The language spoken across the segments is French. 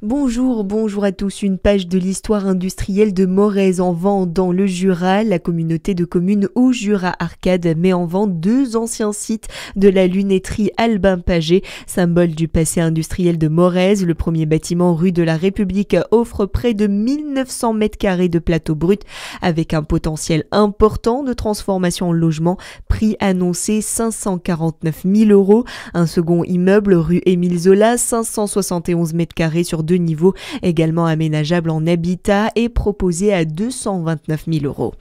Bonjour à tous. Une page de l'histoire industrielle de Morez en vend dans le Jura. La communauté de communes Haut-Jura Arcade met en vente 2 anciens sites de la lunetterie Albin Pagé, symbole du passé industriel de Morez. Le premier bâtiment rue de la République offre près de 1900 m² de plateau brut avec un potentiel important de transformation en logement. Prix annoncé 549 000 €. Un second immeuble rue Émile Zola, 571 m² sur 2 niveaux, également aménageable en habitat et proposé à 229 000 €.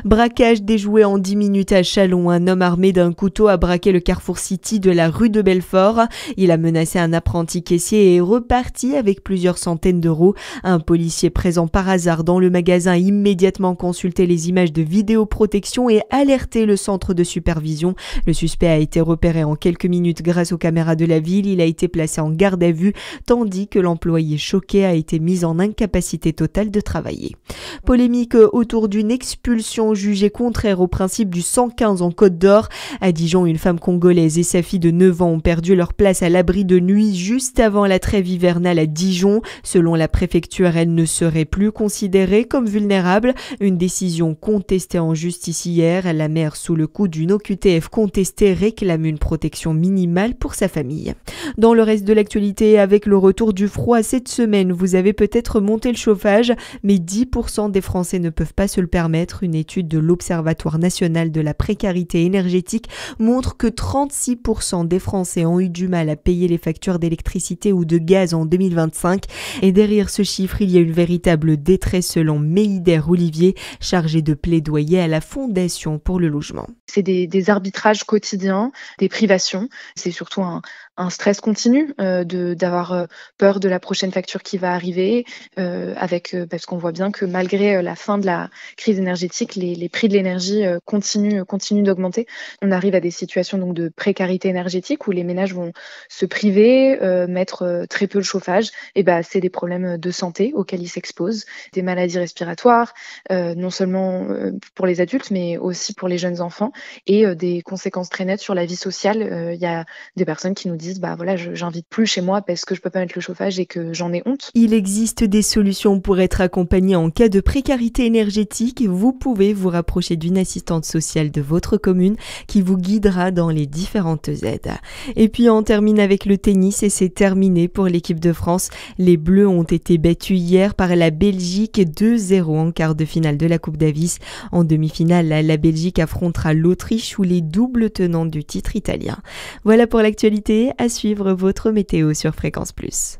Braquage déjoué en 10 minutes à Châlons. Un homme armé d'un couteau a braqué le Carrefour City de la rue de Belfort. Il a menacé un apprenti caissier et est reparti avec plusieurs centaines d'euros. Un policier présent par hasard dans le magasin a immédiatement consulté les images de vidéoprotection et alerté le centre de supervision. Le suspect a été repéré en quelques minutes grâce aux caméras de la ville. Il a été placé en garde à vue, tandis que l'employé choqué a été mis en incapacité totale de travailler. Polémique autour d'une expulsion jugée contraire au principe du 115 en Côte d'Or. À Dijon, une femme congolaise et sa fille de 9 ans ont perdu leur place à l'abri de nuit juste avant la trêve hivernale à Dijon. Selon la préfecture, elles ne seraient plus considérées comme vulnérables. Une décision contestée en justice hier. La mère, sous le coup d'une OQTF contestée, réclame une protection minimale pour sa famille. Dans le reste de l'actualité, avec le retour du froid cette semaine, vous avez peut-être monté le chauffage, mais 10% des Français ne peuvent pas se le permettre. Une étude de l'Observatoire national de la précarité énergétique montre que 36% des Français ont eu du mal à payer les factures d'électricité ou de gaz en 2025. Et derrière ce chiffre, il y a une véritable détresse selon Méhider Olivier, chargé de plaidoyer à la Fondation pour le logement. C'est des arbitrages quotidiens, des privations. C'est surtout un stress continu d'avoir peur de la prochaine facture qui va arriver, parce qu'on voit bien que malgré la fin de la crise énergétique, les prix de l'énergie continuent d'augmenter. On arrive à des situations donc de précarité énergétique où les ménages vont se priver, mettre très peu le chauffage. Et c'est des problèmes de santé auxquels ils s'exposent, des maladies respiratoires, non seulement pour les adultes mais aussi pour les jeunes enfants, et des conséquences très nettes sur la vie sociale. Il y a des personnes qui nous disent j'invite plus chez moi parce que je peux pas mettre le chauffage et que j'en ai honte. Il existe des solutions pour être accompagné en cas de précarité énergétique. Vous pouvez vous rapprocher d'une assistante sociale de votre commune qui vous guidera dans les différentes aides. Et puis on termine avec le tennis et c'est terminé pour l'équipe de France. Les Bleus ont été battus hier par la Belgique 2-0 en quart de finale de la Coupe Davis. En demi-finale, la Belgique affrontera l'Autriche ou les doubles tenants du titre italien. Voilà pour l'actualité. À suivre votre météo sur Fréquence Plus.